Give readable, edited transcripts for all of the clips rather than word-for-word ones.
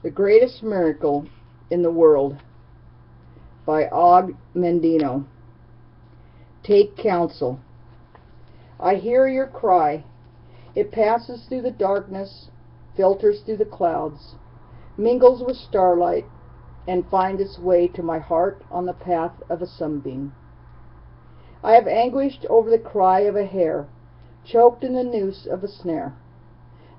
The Greatest Miracle in the World by Og Mandino. Take counsel. I hear your cry. It passes through the darkness, filters through the clouds, mingles with starlight, and finds its way to my heart on the path of a sunbeam. I have anguished over the cry of a hare, choked in the noose of a snare.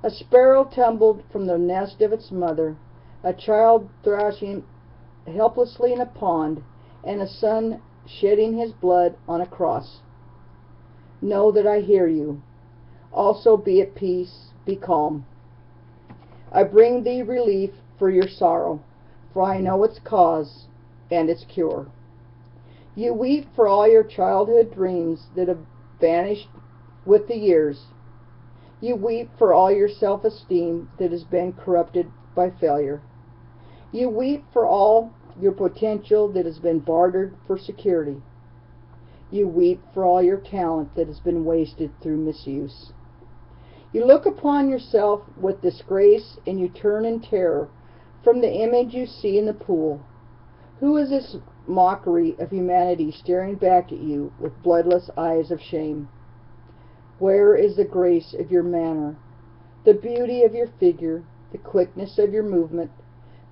A sparrow tumbled from the nest of its mother, a child thrashing helplessly in a pond, and a son shedding his blood on a cross. Know that I hear you. Also be at peace, be calm. I bring thee relief for your sorrow, for I know its cause and its cure. You weep for all your childhood dreams that have vanished with the years. You weep for all your self-esteem that has been corrupted by failure. You weep for all your potential that has been bartered for security. You weep for all your talent that has been wasted through misuse. You look upon yourself with disgrace, and you turn in terror from the image you see in the pool. Who is this mockery of humanity staring back at you with bloodless eyes of shame? Where is the grace of your manner, the beauty of your figure, the quickness of your movement,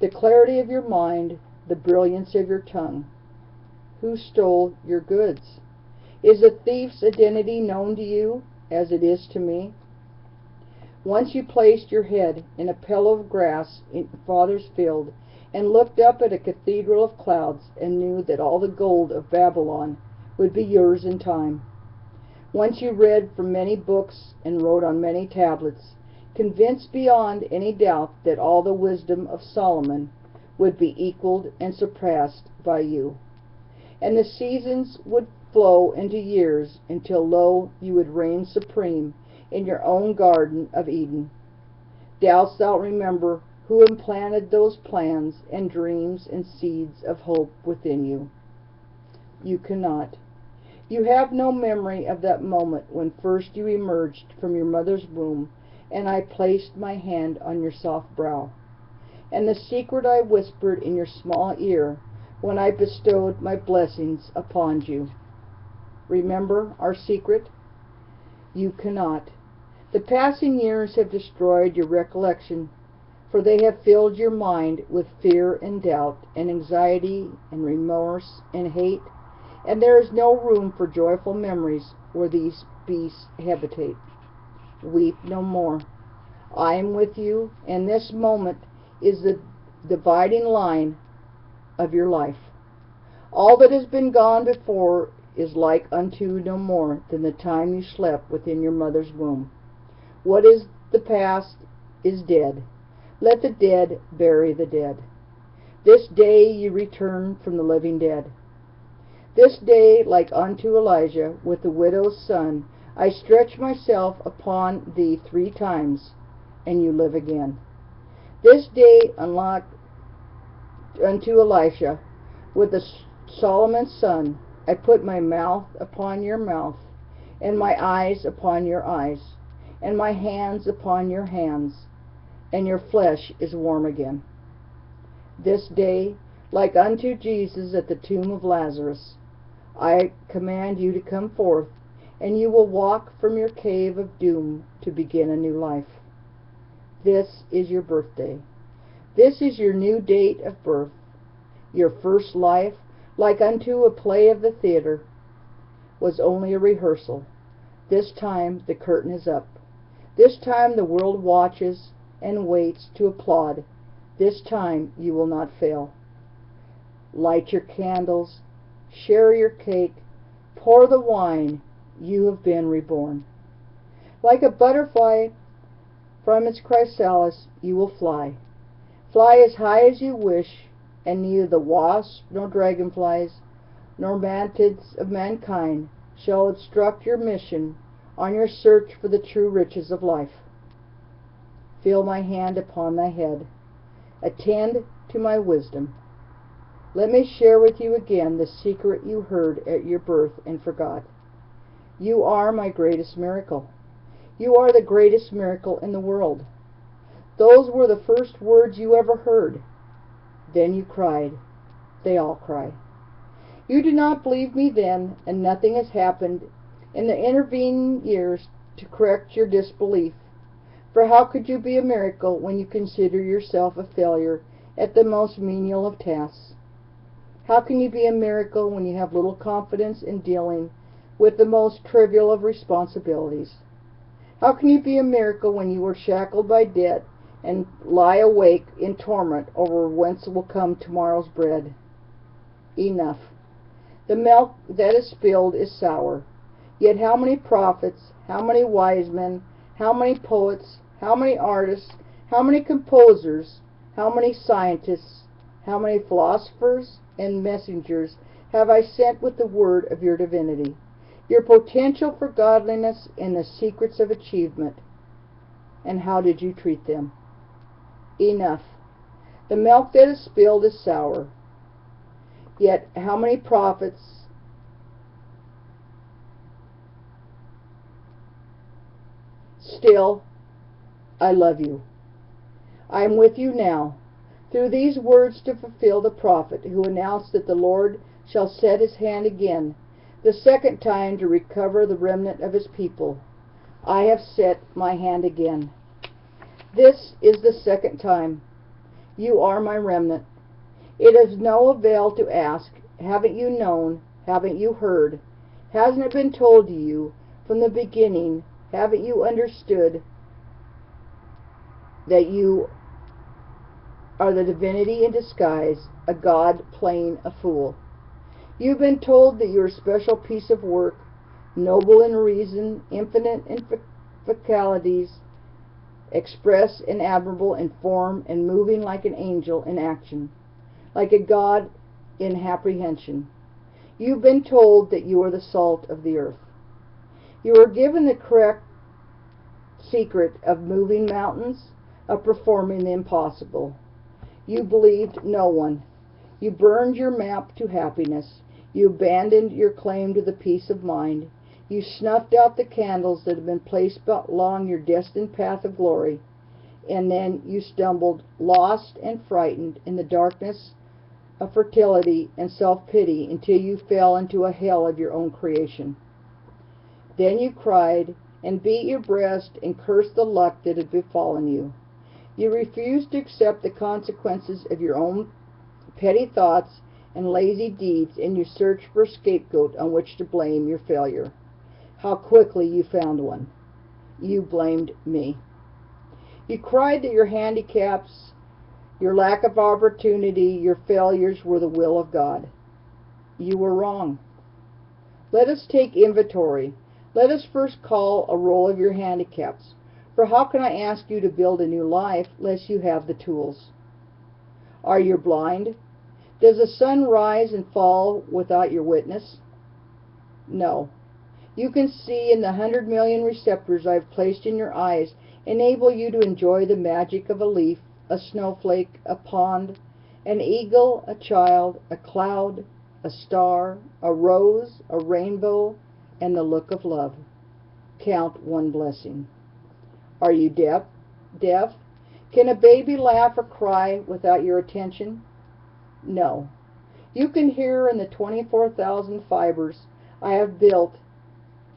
the clarity of your mind, the brilliance of your tongue? Who stole your goods? Is a thief's identity known to you as it is to me? Once you placed your head in a pillow of grass in Father's field and looked up at a cathedral of clouds and knew that all the gold of Babylon would be yours in time. Once you read from many books and wrote on many tablets, convinced beyond any doubt that all the wisdom of Solomon would be equaled and surpassed by you, and the seasons would flow into years until, lo, you would reign supreme in your own Garden of Eden. Doubts thou remember who implanted those plans and dreams and seeds of hope within you? You cannot. You have no memory of that moment when first you emerged from your mother's womb, and I placed my hand on your soft brow, and the secret I whispered in your small ear when I bestowed my blessings upon you. Remember our secret? You cannot. The passing years have destroyed your recollection, for they have filled your mind with fear and doubt and anxiety and remorse and hate, and there is no room for joyful memories where these beasts habitate. Weep no more. I am with you, and this moment is the dividing line of your life. All that has been gone before is like unto no more than the time you slept within your mother's womb. What is the past is dead. Let the dead bury the dead. This day you return from the living dead. This day, like unto Elijah with the widow's son, I stretch myself upon thee 3 times, and you live again. This day, unlike unto Elisha with the Solomon's son, I put my mouth upon your mouth, and my eyes upon your eyes, and my hands upon your hands, and your flesh is warm again. This day, like unto Jesus at the tomb of Lazarus, I command you to come forth, and you will walk from your cave of doom to begin a new life. This is your birthday. This is your new date of birth. Your first life, like unto a play of the theater, was only a rehearsal. This time the curtain is up. This time the world watches and waits to applaud. This time you will not fail. Light your candles, share your cake, pour the wine. You have been reborn. Like a butterfly from its chrysalis you will fly. Fly as high as you wish, and neither the wasps nor dragonflies nor mantids of mankind shall obstruct your mission on your search for the true riches of life. Feel my hand upon thy head. Attend to my wisdom. Let me share with you again the secret you heard at your birth and forgot. You are my greatest miracle. You are the greatest miracle in the world. Those were the first words you ever heard. Then you cried. They all cry. You did not believe me then, and nothing has happened in the intervening years to correct your disbelief. For how could you be a miracle when you consider yourself a failure at the most menial of tasks? How can you be a miracle when you have little confidence in dealing with the most trivial of responsibilities? How can you be a miracle when you are shackled by debt and lie awake in torment over whence will come tomorrow's bread? Enough. The milk that is spilled is sour. Yet how many prophets, how many wise men, how many poets, how many artists, how many composers, how many scientists, how many philosophers and messengers have I sent with the word of your divinity, your potential for godliness and the secrets of achievement? And how did you treat them? Enough. The milk that is spilled is sour. Yet how many prophets, still, I love you. I am with you now, through these words to fulfill the prophet who announced that the Lord shall set his hand again, the second time to recover the remnant of his people. I have set my hand again. This is the second time. You are my remnant. It is no avail to ask, haven't you known, haven't you heard, hasn't it been told to you from the beginning, haven't you understood that you are the divinity in disguise, a god playing a fool? You've been told that you're a special piece of work, noble in reason, infinite in faculties, express and admirable in form, and moving like an angel in action, like a god in apprehension. You've been told that you are the salt of the earth. You are given the correct secret of moving mountains, of performing the impossible. You believed no one. You burned your map to happiness. You abandoned your claim to the peace of mind. You snuffed out the candles that had been placed along your destined path of glory. And then you stumbled, lost and frightened, in the darkness of fertility and self-pity until you fell into a hell of your own creation. Then you cried and beat your breast and cursed the luck that had befallen you. You refused to accept the consequences of your own petty thoughts and lazy deeds, and you searched for a scapegoat on which to blame your failure. How quickly you found one. You blamed me. You cried that your handicaps, your lack of opportunity, your failures were the will of God. You were wrong. Let us take inventory. Let us first call a roll of your handicaps. For how can I ask you to build a new life unless you have the tools? Are you blind? Does the sun rise and fall without your witness? No. You can see, in the 100 million receptors I have placed in your eyes enable you to enjoy the magic of a leaf, a snowflake, a pond, an eagle, a child, a cloud, a star, a rose, a rainbow, and the look of love. Count one blessing. Are you deaf? Can a baby laugh or cry without your attention? No. You can hear in the 24,000 fibers I have built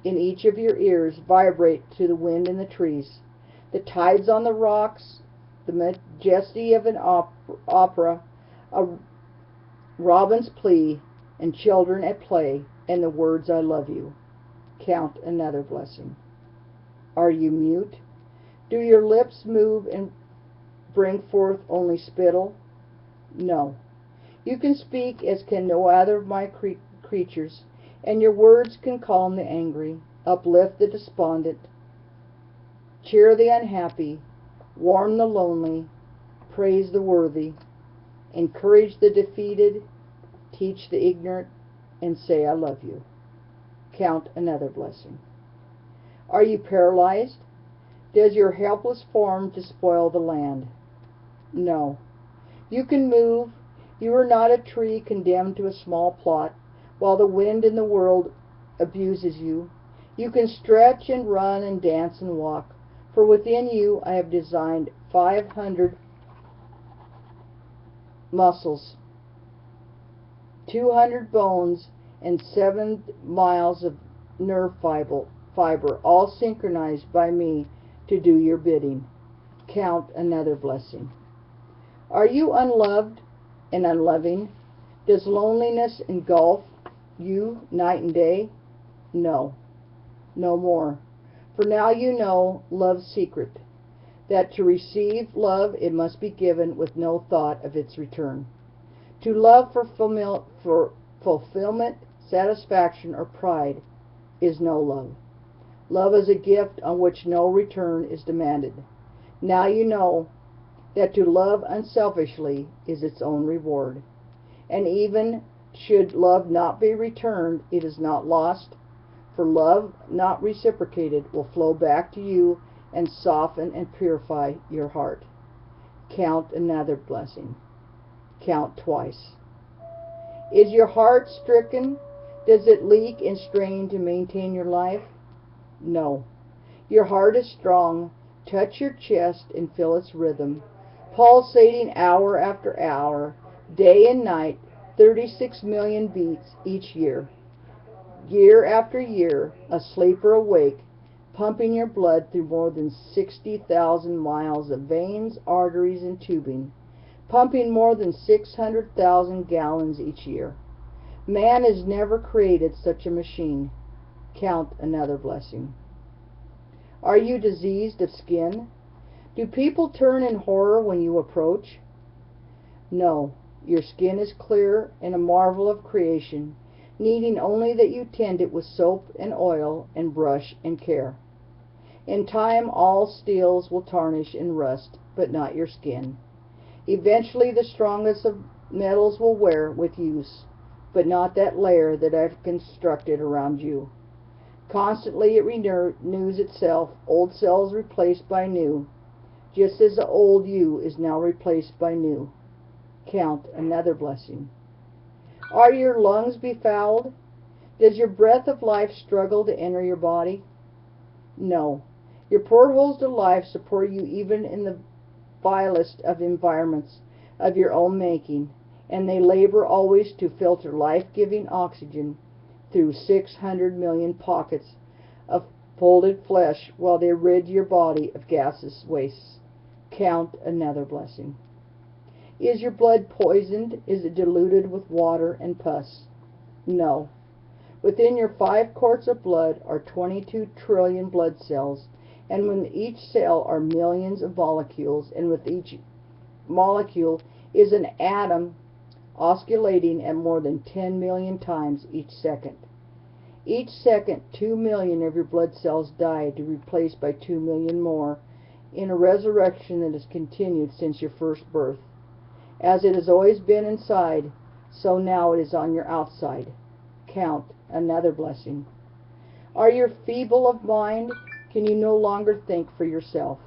in each of your ears vibrate to the wind in the trees, the tides on the rocks, the majesty of an opera, a robin's plea, and children at play, and the words I love you. Count another blessing. Are you mute? Do your lips move and bring forth only spittle? No. You can speak as can no other of my creatures, and your words can calm the angry, uplift the despondent, cheer the unhappy, warm the lonely, praise the worthy, encourage the defeated, teach the ignorant, and say I love you. Count another blessing. Are you paralyzed? Does your helpless form despoil the land? No. You can move. You are not a tree condemned to a small plot, while the wind in the world abuses you. You can stretch and run and dance and walk, For within you I have designed 500 muscles, 200 bones, and 7 miles of nerve fiber, all synchronized by me to do your bidding. Count another blessing. Are you unloved and unloving? Does loneliness engulf you night and day? No, no more. For now you know love's secret, that to receive love it must be given with no thought of its return. To love for fulfillment, satisfaction, or pride is no love. Love is a gift on which no return is demanded. Now you know that to love unselfishly is its own reward. And even should love not be returned, it is not lost, for love not reciprocated will flow back to you and soften and purify your heart. Count another blessing. Count twice. Is your heart stricken? Does it leak and strain to maintain your life? No. Your heart is strong. Touch your chest and feel its rhythm, pulsating hour after hour, day and night, 36 million beats each year. Year after year, asleep or awake, pumping your blood through more than 60,000 miles of veins, arteries, and tubing, pumping more than 600,000 gallons each year. Man has never created such a machine. Count another blessing. Are you diseased of skin? Do people turn in horror when you approach? No, your skin is clear and a marvel of creation, needing only that you tend it with soap and oil and brush and care. In time all steels will tarnish and rust, but not your skin. Eventually the strongest of metals will wear with use, but not that layer that I've constructed around you. Constantly it renews itself, old cells replaced by new, just as the old you is now replaced by new. Count another blessing. Are your lungs befouled? Does your breath of life struggle to enter your body? No. Your portholes to life support you even in the vilest of environments of your own making, and they labor always to filter life-giving oxygen through 600 million pockets of folded flesh while they rid your body of gaseous wastes. Count another blessing. Is your blood poisoned? Is it diluted with water and pus? No. Within your 5 quarts of blood are 22 trillion blood cells, and within each cell are millions of molecules, and with each molecule is an atom oscillating at more than 10 million times each second. Each second, 2 million of your blood cells die to be replaced by 2 million more in a resurrection that has continued since your first birth. As it has always been inside, so now it is on your outside. Count another blessing. Are you feeble of mind? Can you no longer think for yourself?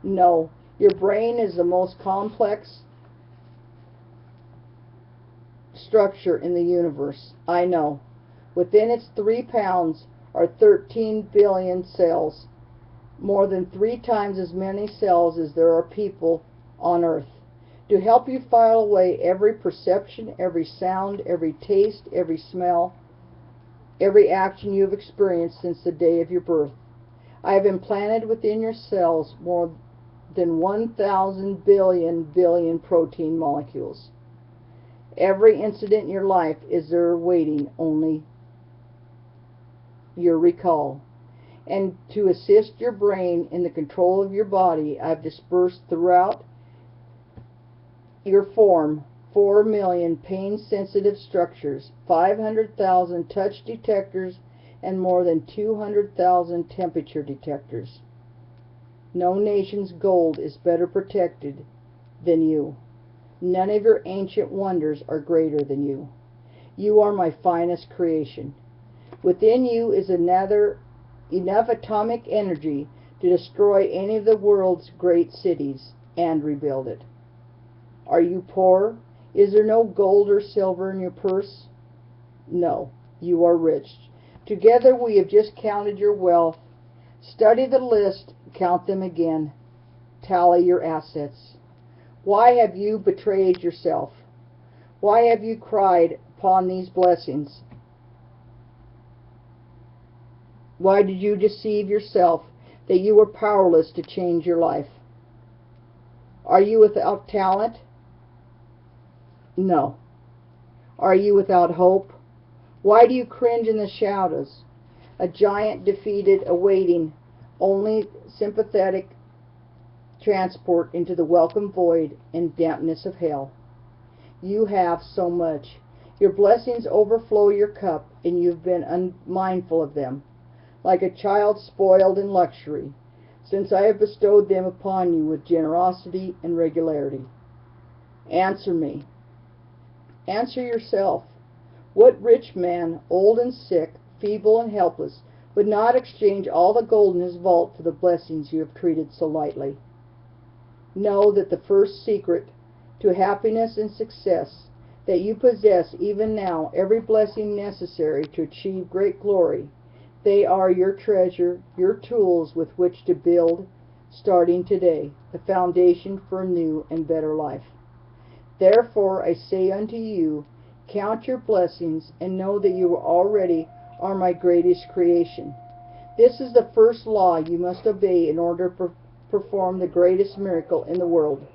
No, your brain is the most complex structure in the universe. I know. Within its 3 pounds are 13 billion cells, more than 3 times as many cells as there are people on Earth. To help you file away every perception, every sound, every taste, every smell, every action you have experienced since the day of your birth, I have implanted within your cells more than 1,000 billion protein molecules. Every incident in your life is there waiting only your recall. And to assist your brain in the control of your body, I have dispersed throughout your form 4 million pain-sensitive structures, 500,000 touch detectors, and more than 200,000 temperature detectors. No nation's gold is better protected than you. None of your ancient wonders are greater than you. You are my finest creation. Within you is enough atomic energy to destroy any of the world's great cities and rebuild it. Are you poor? Is there no gold or silver in your purse? No, you are rich. Together we have just counted your wealth, Study the list, count them again, tally your assets. Why have you betrayed yourself? Why have you cried upon these blessings? Why did you deceive yourself that you were powerless to change your life? Are you without talent? No. Are you without hope? Why do you cringe in the shadows? A giant defeated, awaiting only sympathetic transport into the welcome void and dampness of hell. You have so much. Your blessings overflow your cup, and you've been unmindful of them, like a child spoiled in luxury, since I have bestowed them upon you with generosity and regularity. Answer me. Answer yourself. What rich man, old and sick, feeble and helpless, would not exchange all the gold in his vault for the blessings you have treated so lightly? Know that the first secret to happiness and success, that you possess even now every blessing necessary to achieve great glory. They are your treasure, your tools with which to build, starting today, the foundation for a new and better life. Therefore I say unto you, count your blessings, and know that you already are my greatest creation. This is the first law you must obey in order to perform the greatest miracle in the world,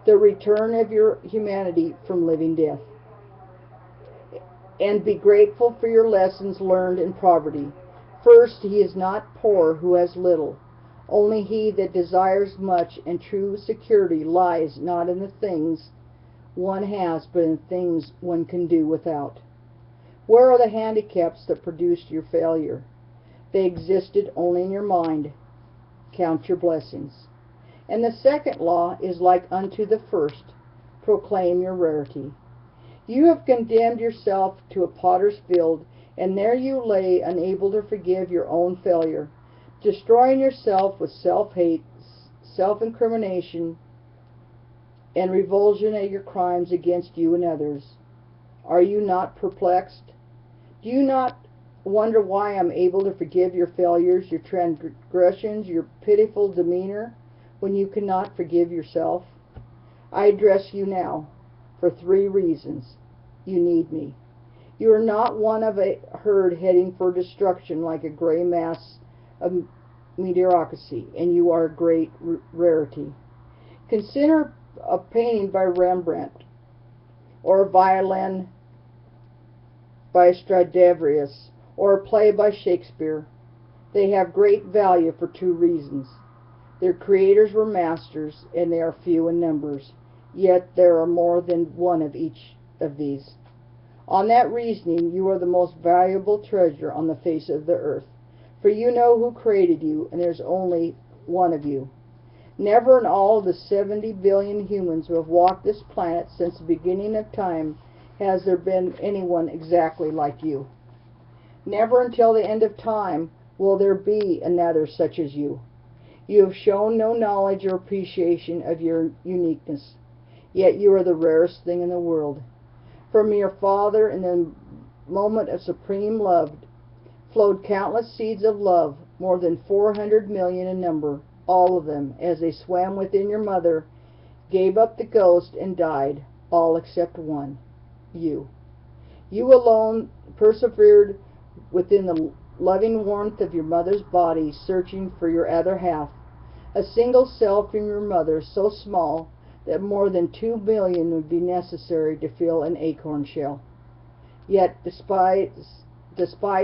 the return of your humanity from living death. And be grateful for your lessons learned in poverty. First, he is not poor who has little. Only he that desires much, and true security lies not in the things one has, but in things one can do without. Where are the handicaps that produced your failure? They existed only in your mind. Count your blessings. And the second law is like unto the first. Proclaim your rarity. You have condemned yourself to a potter's field, and there you lay, unable to forgive your own failure, destroying yourself with self-hate, self-incrimination, and revulsion at your crimes against you and others. Are you not perplexed? Do you not wonder why I'm able to forgive your failures, your transgressions, your pitiful demeanor, when you cannot forgive yourself? I address you now for 3 reasons. You need me. You are not one of a herd heading for destruction like a gray mass of mediocrity, and you are a great rarity. Consider a painting by Rembrandt, or a violin by Stradivarius, or a play by Shakespeare. They have great value for 2 reasons. Their creators were masters, and they are few in numbers, yet there are more than one of each of these. On that reasoning, you are the most valuable treasure on the face of the earth, for you know who created you, and there's only one of you. Never in all the 70 billion humans who have walked this planet since the beginning of time has there been anyone exactly like you. Never until the end of time will there be another such as you. You have shown no knowledge or appreciation of your uniqueness, yet you are the rarest thing in the world. From your Father, in the moment of supreme love, flowed countless seeds of love, more than 400 million in number. All of them, as they swam within your mother, gave up the ghost and died, all except one, you. You alone persevered within the loving warmth of your mother's body, searching for your other half, a single cell from your mother, so small that more than 2 billion would be necessary to fill an acorn shell. Yet, despite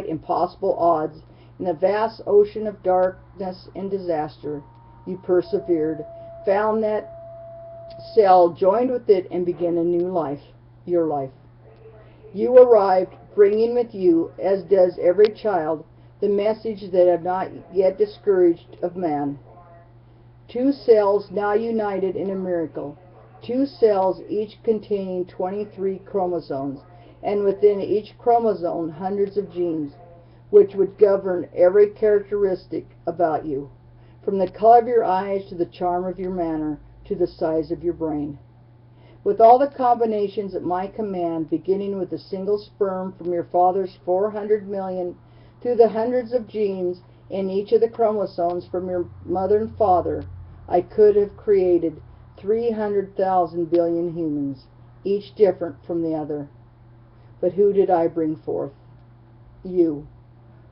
impossible odds, in the vast ocean of darkness and disaster, you persevered, found that cell, joined with it, and began a new life, your life. You arrived, bringing with you, as does every child, the message that have not yet discouraged of man. 2 cells now united in a miracle, 2 cells each containing 23 chromosomes, and within each chromosome hundreds of genes, which would govern every characteristic about you, from the color of your eyes to the charm of your manner to the size of your brain. With all the combinations at my command, beginning with a single sperm from your father's 400 million, through the hundreds of genes In each of the chromosomes from your mother and father, I could have created 300,000 billion humans, each different from the other. But who did I bring forth? You.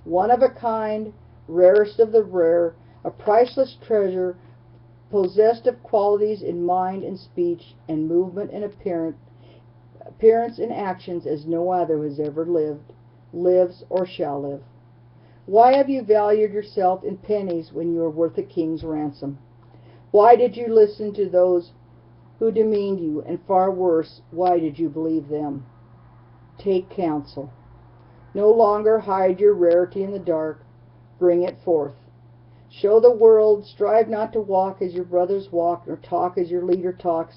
One of a kind, rarest of the rare, a priceless treasure, possessed of qualities in mind and speech and movement and appearance and actions as no other has ever lived, lives, or shall live. Why have you valued yourself in pennies when you are worth a king's ransom? Why did you listen to those who demeaned you, and far worse, why did you believe them? Take counsel. No longer hide your rarity in the dark. Bring it forth. Show the world, strive not to walk as your brothers walk, nor talk as your leader talks,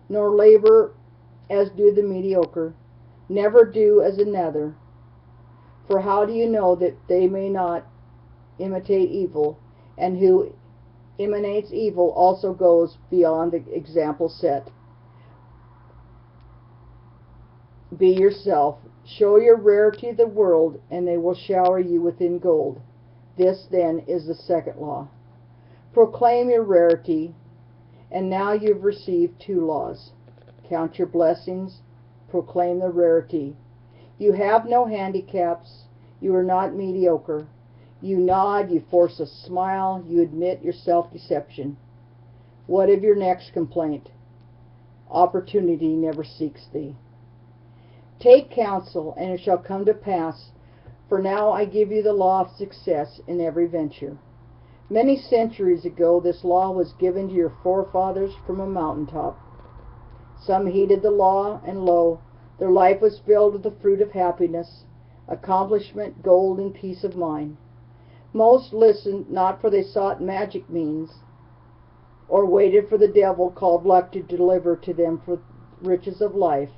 nor labor as do the mediocre. Never do as another. For how do you know that they may not imitate evil, and who imitates evil also goes beyond the example set? Be yourself. Show your rarity to the world, and they will shower you within gold. This, then, is the second law. Proclaim your rarity, and now you've received two laws. Count your blessings. Proclaim the rarity. You have no handicaps. You are not mediocre. You nod, you force a smile, you admit your self-deception. What of your next complaint? Opportunity never seeks thee. Take counsel, and it shall come to pass, for now I give you the law of success in every venture. Many centuries ago this law was given to your forefathers from a mountaintop. Some heeded the law, and lo, their life was filled with the fruit of happiness, accomplishment, gold, and peace of mind. Most listened not, for they sought magic means, or waited for the devil called luck to deliver to them for riches of life.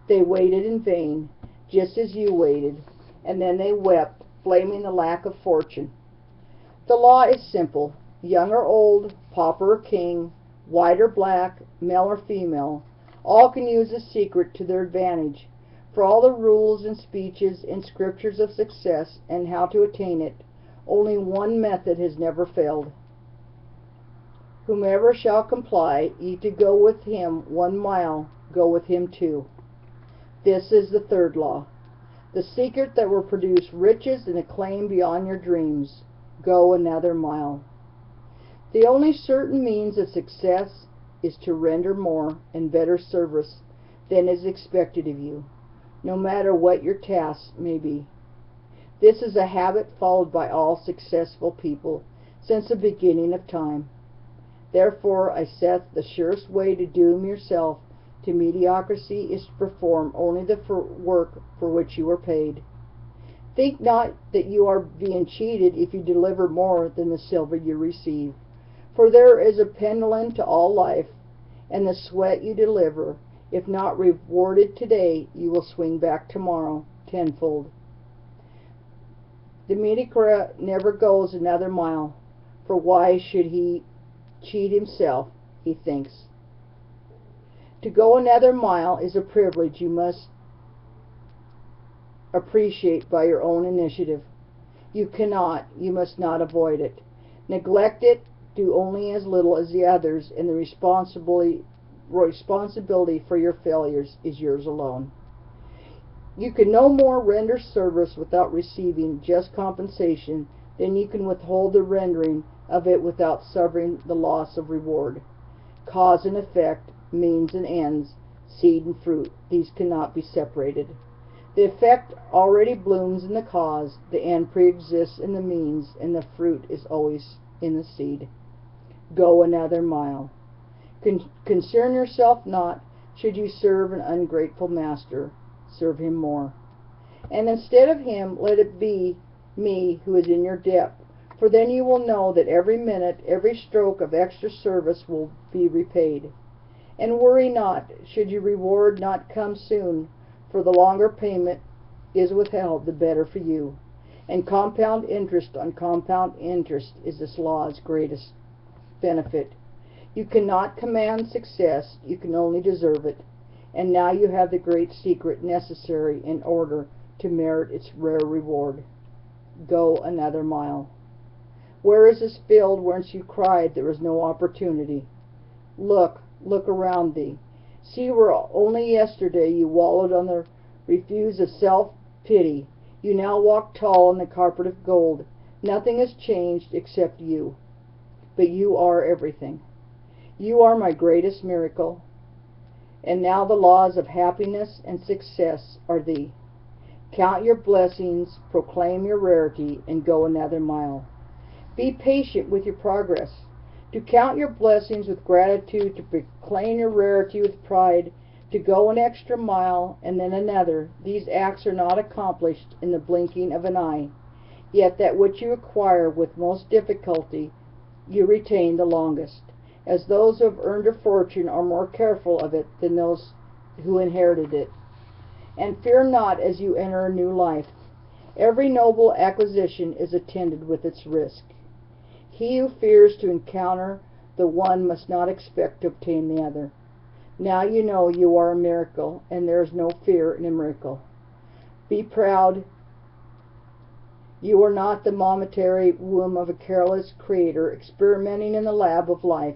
They waited in vain, just as you waited, and then they wept, blaming the lack of fortune. The law is simple. Young or old, pauper or king, white or black, male or female, all can use the secret to their advantage. For all the rules and speeches and scriptures of success and how to attain it, only one method has never failed. Whomever shall comply, ye to go with him 1 mile, go with him 2. This is the third law. The secret that will produce riches and acclaim beyond your dreams. Go another mile. The only certain means of success is to render more and better service than is expected of you, no matter what your tasks may be. This is a habit followed by all successful people since the beginning of time. Therefore, I saith the surest way to doom yourself to mediocrity is to perform only the work for which you are paid. Think not that you are being cheated if you deliver more than the silver you receive. For there is a pendulum to all life, and the sweat you deliver, if not rewarded today, you will swing back tomorrow tenfold. The mediocre never goes another mile, for why should he cheat himself, he thinks. To go another mile is a privilege you must appreciate by your own initiative. You must not avoid it. Neglect it, do only as little as the others, and the responsibility for your failures is yours alone. You can no more render service without receiving just compensation than you can withhold the rendering of it without suffering the loss of reward. Cause and effect, means and ends, seed and fruit, these cannot be separated. The effect already blooms in the cause, the end pre-exists in the means, and the fruit is always in the seed. Go another mile. Concern yourself not, should you serve an ungrateful master, serve him more. And instead of him, let it be me who is in your debt, for then you will know that every minute, every stroke of extra service will be repaid. And worry not, should your reward not come soon, for the longer payment is withheld, the better for you. And compound interest on compound interest is this law's greatest benefit. You cannot command success, you can only deserve it. And now you have the great secret necessary in order to merit its rare reward. Go another mile. Where is this field whence you cried there is no opportunity? Look around thee. See where only yesterday you wallowed on the refuse of self-pity. You now walk tall on the carpet of gold. Nothing has changed except you. But you are everything. You are my greatest miracle. And now the laws of happiness and success are thee. Count your blessings, proclaim your rarity, and go another mile. Be patient with your progress. To count your blessings with gratitude, to proclaim your rarity with pride, to go an extra mile and then another, these acts are not accomplished in the blinking of an eye. Yet that which you acquire with most difficulty you retain the longest, as those who have earned a fortune are more careful of it than those who inherited it. And fear not as you enter a new life. Every noble acquisition is attended with its risk. He who fears to encounter the one must not expect to obtain the other. Now you know you are a miracle, and there is no fear in a miracle. Be proud. You are not the momentary womb of a careless creator experimenting in the lab of life.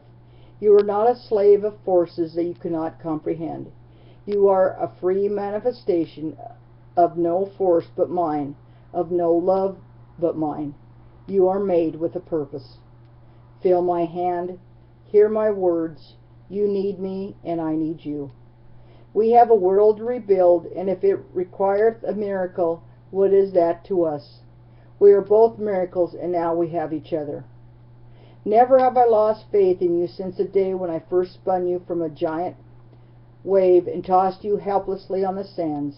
You are not a slave of forces that you cannot comprehend. You are a free manifestation of no force but mine, of no love but mine. You are made with a purpose. Feel my hand, hear my words. You need me, and I need you. We have a world to rebuild, and if it requireth a miracle, what is that to us? We are both miracles, and now we have each other. Never have I lost faith in you since the day when I first spun you from a giant wave and tossed you helplessly on the sands.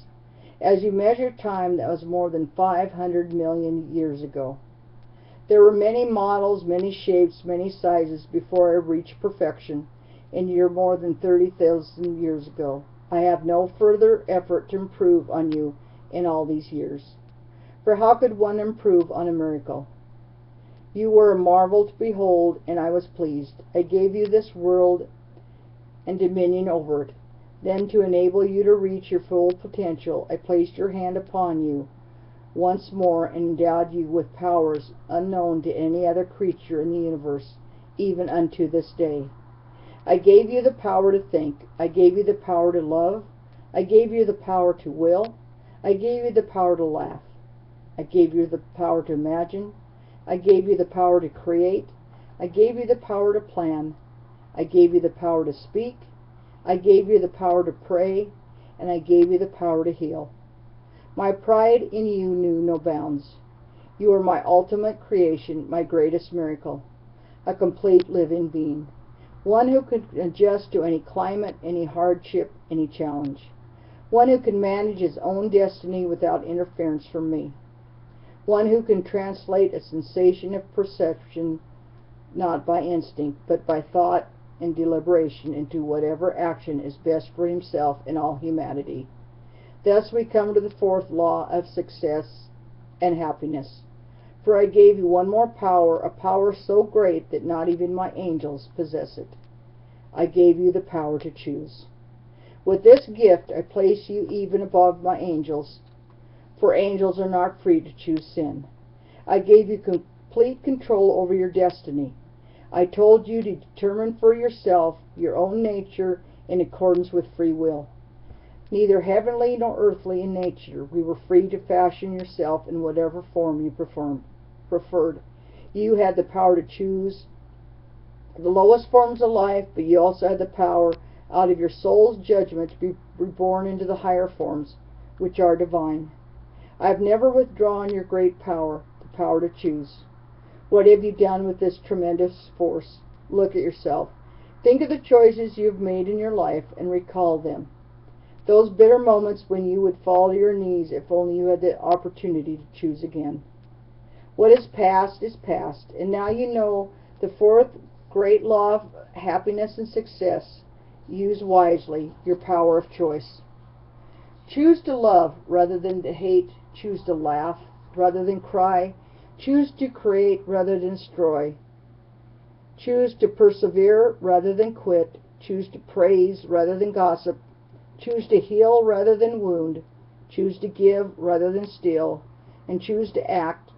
As you measure time, that was more than 500 million years ago. There were many models, many shapes, many sizes before I reached perfection, and you're more than 30,000 years ago. I have no further effort to improve on you in all these years. For how could one improve on a miracle? You were a marvel to behold, and I was pleased. I gave you this world and dominion over it. Then, to enable you to reach your full potential, I placed your hand upon you once more and endowed you with powers unknown to any other creature in the universe, even unto this day. I gave you the power to think. I gave you the power to love. I gave you the power to will. I gave you the power to laugh. I gave you the power to imagine. I gave you the power to create. I gave you the power to plan. I gave you the power to speak. I gave you the power to pray. And I gave you the power to heal. My pride in you knew no bounds. You are my ultimate creation, my greatest miracle, a complete living being, one who can adjust to any climate, any hardship, any challenge, one who can manage his own destiny without interference from me, one who can translate a sensation of perception not by instinct, but by thought and deliberation into whatever action is best for himself and all humanity. Thus we come to the fourth law of success and happiness. For I gave you one more power, a power so great that not even my angels possess it. I gave you the power to choose. With this gift I place you even above my angels, for angels are not free to choose sin. I gave you complete control over your destiny. I told you to determine for yourself your own nature in accordance with free will. Neither heavenly nor earthly in nature, we were free to fashion yourself in whatever form you preferred. You had the power to choose the lowest forms of life, but you also had the power, out of your soul's judgment, to be reborn into the higher forms, which are divine. I have never withdrawn your great power, the power to choose. What have you done with this tremendous force? Look at yourself. Think of the choices you have made in your life and recall them. Those bitter moments when you would fall to your knees if only you had the opportunity to choose again. What is past, and now you know the fourth great law of happiness and success. Use wisely your power of choice. Choose to love rather than to hate. Choose to laugh rather than cry. Choose to create rather than destroy. Choose to persevere rather than quit. Choose to praise rather than gossip. Choose to heal rather than wound. Choose to give rather than steal. And choose to act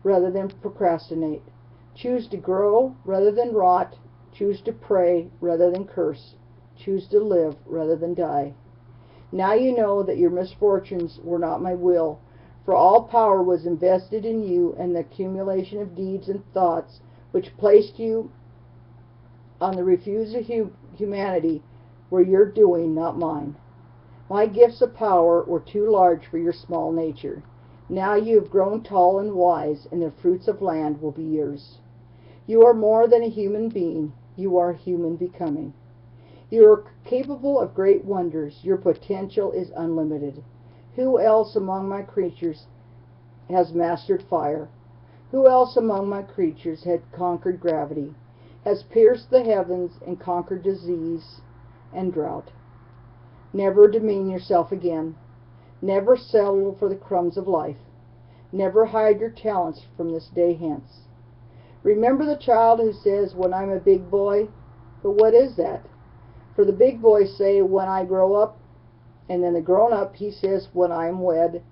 rather than procrastinate. Choose to grow rather than rot. Choose to pray rather than curse. Choose to live rather than die. Now you know that your misfortunes were not my will, for all power was invested in you and the accumulation of deeds and thoughts which placed you on the refuse of humanity were your doing, not mine. My gifts of power were too large for your small nature. Now you have grown tall and wise, and the fruits of land will be yours. You are more than a human being. You are human becoming. You are capable of great wonders. Your potential is unlimited. Who else among my creatures has mastered fire? Who else among my creatures had conquered gravity, has pierced the heavens and conquered disease and drought? Never demean yourself again. Never settle for the crumbs of life. Never hide your talents from this day hence. Remember the child who says, "When I'm a big boy." But what is that? For the big boys say, "When I grow up," and then the grown-up, he says, "When I am wed."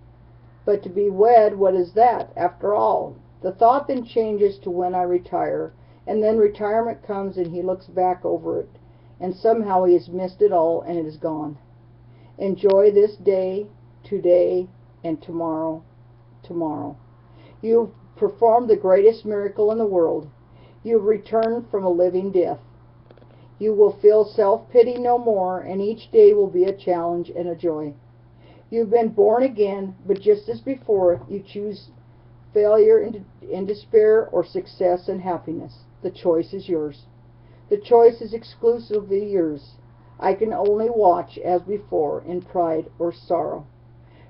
But to be wed, what is that, after all? The thought then changes to "when I retire," and then retirement comes and he looks back over it, and somehow he has missed it all and it is gone. Enjoy this day, today, and tomorrow. You've performed the greatest miracle in the world. You've returned from a living death. You will feel self-pity no more, and each day will be a challenge and a joy. You've been born again, but just as before, you choose failure and despair, or success and happiness. The choice is yours. The choice is exclusively yours. I can only watch, as before, in pride or sorrow.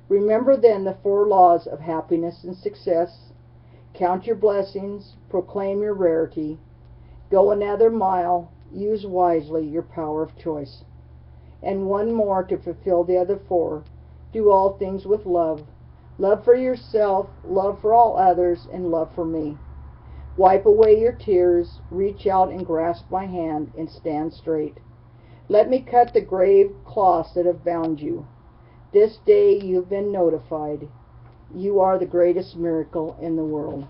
Remember then the 4 laws of happiness and success. Count your blessings, proclaim your rarity. Go another mile, use wisely your power of choice. And one more to fulfill the other 4. Do all things with love. Love for yourself, love for all others, and love for me. Wipe away your tears, reach out and grasp my hand, and stand straight. Let me cut the grave cloths that have bound you. This day you've been notified. You are the greatest miracle in the world.